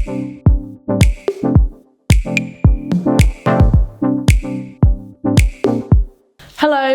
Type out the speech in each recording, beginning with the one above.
Hello,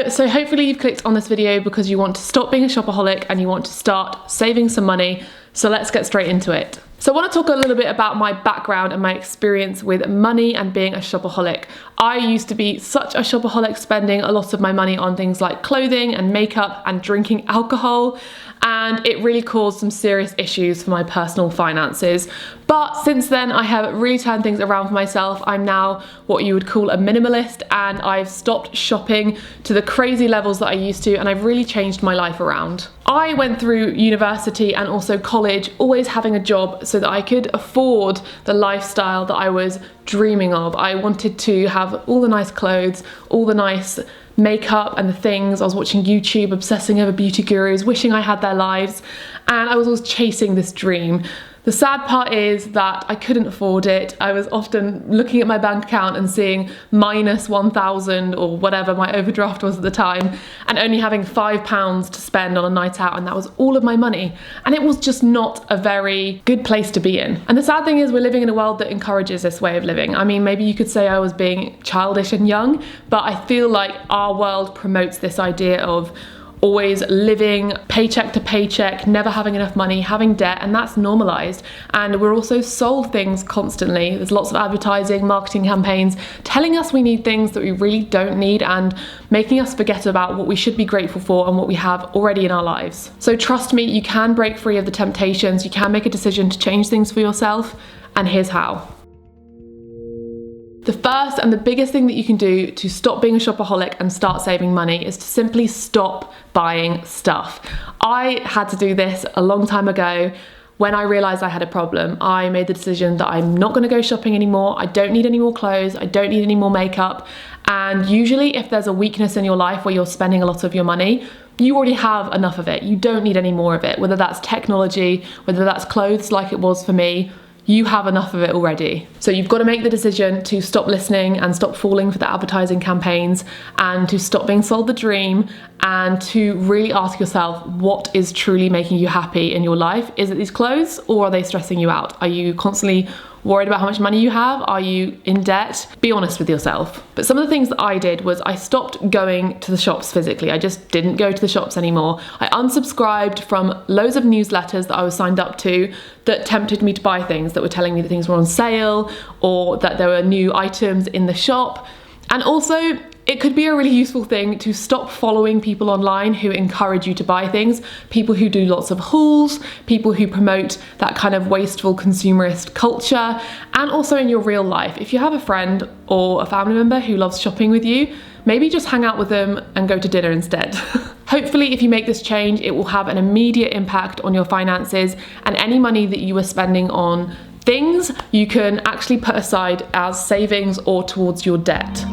so hopefully you've clicked on this video because you want to stop being a shopaholic and you want to start saving some money. So let's get straight into it. So I want to talk a little bit about my background and my experience with money and being a shopaholic. I used to be such a shopaholic, spending a lot of my money on things like clothing and makeup and drinking alcohol, and it really caused some serious issues for my personal finances. But since then, I have really turned things around for myself. I'm now what you would call a minimalist, and I've stopped shopping to the crazy levels that I used to, and I've really changed my life around. I went through university and also college always having a job so that I could afford the lifestyle that I was dreaming of. I wanted to have all the nice clothes, all the nice makeup and the things. I was watching YouTube, obsessing over beauty gurus, wishing I had their lives, and I was always chasing this dream. The sad part is that I couldn't afford it. I was often looking at my bank account and seeing minus 1,000 or whatever my overdraft was at the time, and only having £5 to spend on a night out, and that was all of my money. And it was just not a very good place to be in. And the sad thing is, we're living in a world that encourages this way of living. I mean, maybe you could say I was being childish and young, but I feel like our world promotes this idea of always living paycheck to paycheck, never having enough money, having debt, and that's normalized. And we're also sold things constantly. There's lots of advertising, marketing campaigns telling us we need things that we really don't need and making us forget about what we should be grateful for and what we have already in our lives. So trust me, you can break free of the temptations, you can make a decision to change things for yourself, and here's how. The first and the biggest thing that you can do to stop being a shopaholic and start saving money is to simply stop buying stuff. I had to do this a long time ago. When I realized I had a problem, I made the decision that I'm not going to go shopping anymore. I don't need any more clothes. I don't need any more makeup. And usually if there's a weakness in your life where you're spending a lot of your money, you already have enough of it. You don't need any more of it, whether that's technology, whether that's clothes like it was for me. You have enough of it already. So you've got to make the decision to stop listening and stop falling for the advertising campaigns, and to stop being sold the dream, and to really ask yourself, what is truly making you happy in your life? Is it these clothes, or are they stressing you out? Are you constantly worried about how much money you have? Are you in debt? Be honest with yourself. But some of the things that I did was I stopped going to the shops physically. I just didn't go to the shops anymore. I unsubscribed from loads of newsletters that I was signed up to that tempted me to buy things, that were telling me that things were on sale or that there were new items in the shop. And also, it could be a really useful thing to stop following people online who encourage you to buy things, people who do lots of hauls, people who promote that kind of wasteful consumerist culture, and also in your real life. If you have a friend or a family member who loves shopping with you, maybe just hang out with them and go to dinner instead. Hopefully, if you make this change, it will have an immediate impact on your finances, and any money that you are spending on things you can actually put aside as savings or towards your debt.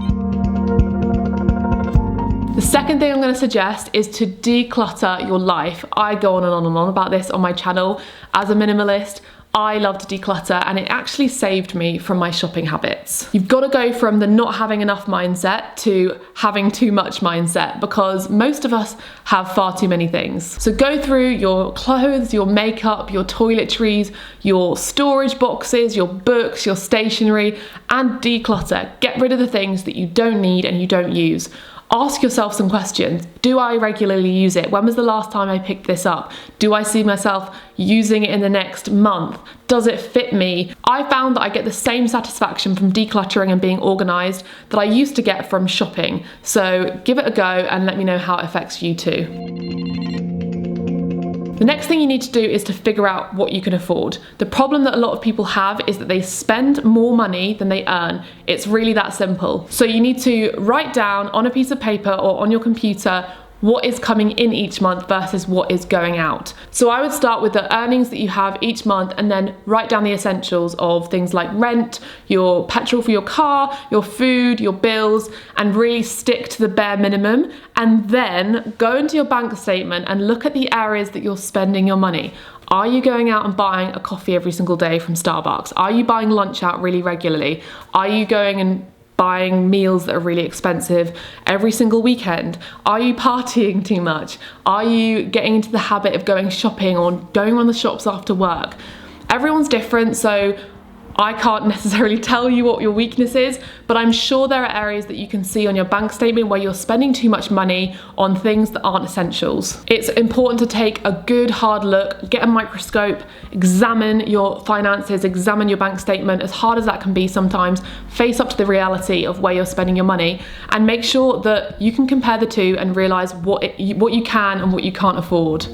The second thing I'm going to suggest is to declutter your life. I go on and on and on about this on my channel. As a minimalist, I love to declutter, and it actually saved me from my shopping habits. You've got to go from the not having enough mindset to having too much mindset, because most of us have far too many things. So go through your clothes, your makeup, your toiletries, your storage boxes, your books, your stationery, and declutter. Get rid of the things that you don't need and you don't use. Ask yourself some questions. Do I regularly use it? When was the last time I picked this up? Do I see myself using it in the next month? Does it fit me? I found that I get the same satisfaction from decluttering and being organized that I used to get from shopping. So give it a go and let me know how it affects you too. The next thing you need to do is to figure out what you can afford. The problem that a lot of people have is that they spend more money than they earn. It's really that simple. So you need to write down on a piece of paper or on your computer what is coming in each month versus what is going out. So I would start with the earnings that you have each month and then write down the essentials of things like rent, your petrol for your car, your food, your bills, and really stick to the bare minimum. And then go into your bank statement and look at the areas that you're spending your money. Are you going out and buying a coffee every single day from Starbucks? Are you buying lunch out really regularly? Are you going and buying meals that are really expensive every single weekend? Are you partying too much? Are you getting into the habit of going shopping or going around the shops after work? Everyone's different, so I can't necessarily tell you what your weakness is, but I'm sure there are areas that you can see on your bank statement where you're spending too much money on things that aren't essentials. It's important to take a good hard look, get a microscope, examine your finances, examine your bank statement, as hard as that can be sometimes, face up to the reality of where you're spending your money, and make sure that you can compare the two and realize what you can and what you can't afford.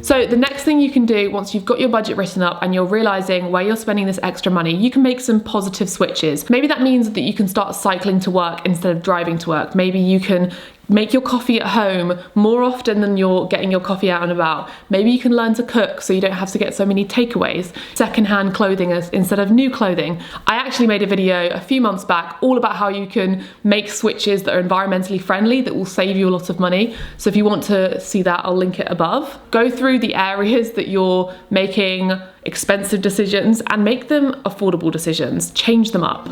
So the next thing you can do once you've got your budget written up and you're realizing where you're spending this extra money, you can make some positive switches. Maybe that means that you can start cycling to work instead of driving to work. Maybe you can make your coffee at home more often than you're getting your coffee out and about. Maybe you can learn to cook so you don't have to get so many takeaways. Secondhand clothing instead of new clothing. I actually made a video a few months back all about how you can make switches that are environmentally friendly that will save you a lot of money. So if you want to see that, I'll link it above. Go through the areas that you're making expensive decisions and make them affordable decisions. Change them up.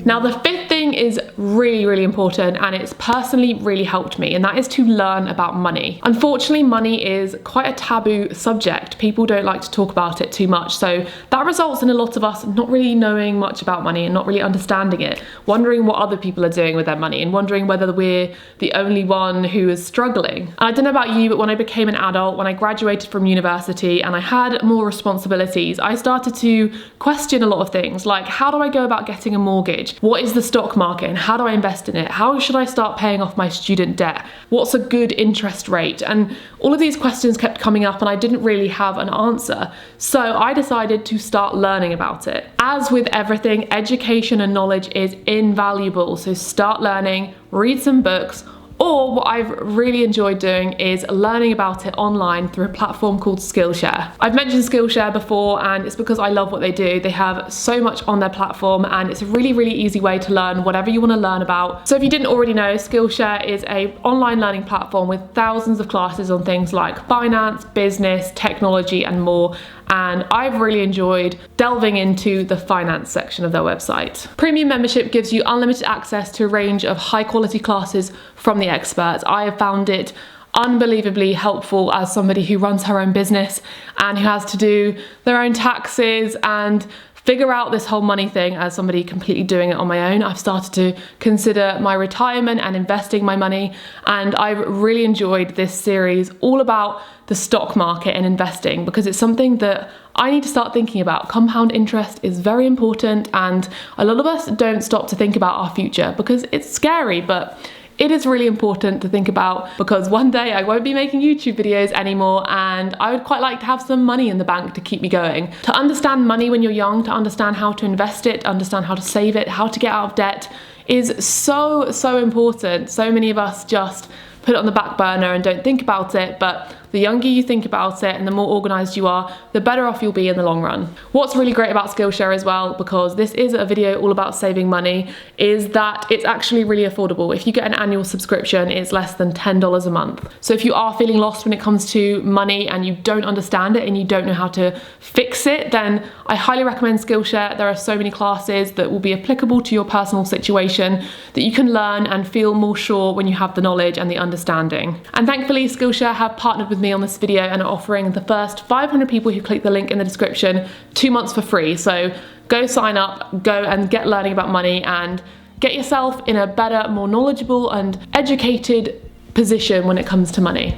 Now, the fifth thing is really, really important, and it's personally really helped me, and that is to learn about money. Unfortunately, money is quite a taboo subject. People don't like to talk about it too much, so that results in a lot of us not really knowing much about money and not really understanding it, wondering what other people are doing with their money and wondering whether we're the only one who is struggling. And I don't know about you, but when I became an adult, when I graduated from university and I had more responsibilities, I started to question a lot of things, like how do I go about getting a mortgage? What is the stock market and how do I invest in it? How should I start paying off my student debt? What's a good interest rate? And all of these questions kept coming up and I didn't really have an answer. So I decided to start learning about it. As with everything, education and knowledge is invaluable. So start learning, read some books, or what I've really enjoyed doing is learning about it online through a platform called Skillshare. I've mentioned Skillshare before, and it's because I love what they do. They have so much on their platform and it's a really, really easy way to learn whatever you want to learn about. So if you didn't already know, Skillshare is an online learning platform with thousands of classes on things like finance, business, technology, and more. And I've really enjoyed delving into the finance section of their website. Premium membership gives you unlimited access to a range of high quality classes from the experts. I have found it unbelievably helpful as somebody who runs her own business and who has to do their own taxes and figure out this whole money thing as somebody completely doing it on my own. I've started to consider my retirement and investing my money, and I've really enjoyed this series all about the stock market and investing because it's something that I need to start thinking about. Compound interest is very important, and a lot of us don't stop to think about our future because it's scary, but it is really important to think about because one day I won't be making YouTube videos anymore and I would quite like to have some money in the bank to keep me going. To understand money when you're young, to understand how to invest it, understand how to save it, how to get out of debt is so, so important. So many of us just put it on the back burner and don't think about it, but the younger you think about it and the more organised you are, the better off you'll be in the long run. What's really great about Skillshare as well, because this is a video all about saving money, is that it's actually really affordable. If you get an annual subscription, it's less than $10 a month. So if you are feeling lost when it comes to money and you don't understand it and you don't know how to fix it, then I highly recommend Skillshare. There are so many classes that will be applicable to your personal situation that you can learn and feel more sure when you have the knowledge and the understanding. And thankfully, Skillshare have partnered with me on this video and are offering the first 500 people who click the link in the description 2 months for free. So go sign up, go and get learning about money and get yourself in a better, more knowledgeable and educated position when it comes to money.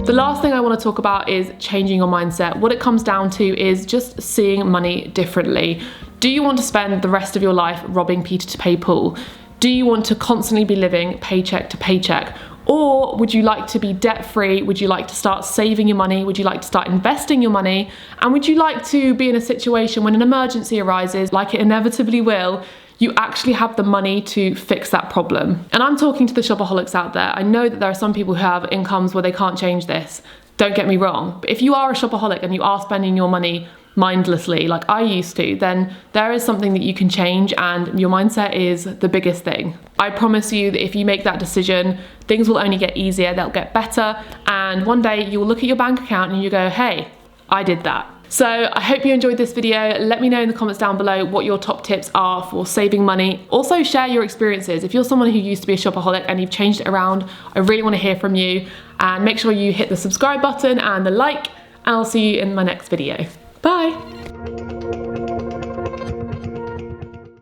The last thing I want to talk about is changing your mindset. What it comes down to is just seeing money differently. Do you want to spend the rest of your life robbing Peter to pay Paul? Do you want to constantly be living paycheck to paycheck? Or would you like to be debt-free? Would you like to start saving your money? Would you like to start investing your money? And would you like to be in a situation when an emergency arises, like it inevitably will, you actually have the money to fix that problem? And I'm talking to the shopaholics out there. I know that there are some people who have incomes where they can't change this. Don't get me wrong. But if you are a shopaholic and you are spending your money mindlessly like I used to, then there is something that you can change, and your mindset is the biggest thing. I promise you that if you make that decision, things will only get easier, they'll get better, and one day you'll look at your bank account and you go, hey, I did that. So I hope you enjoyed this video. Let me know in the comments down below what your top tips are for saving money. Also share your experiences. If you're someone who used to be a shopaholic and you've changed it around, I really want to hear from you. And make sure you hit the subscribe button and the like, and I'll see you in my next video. Bye.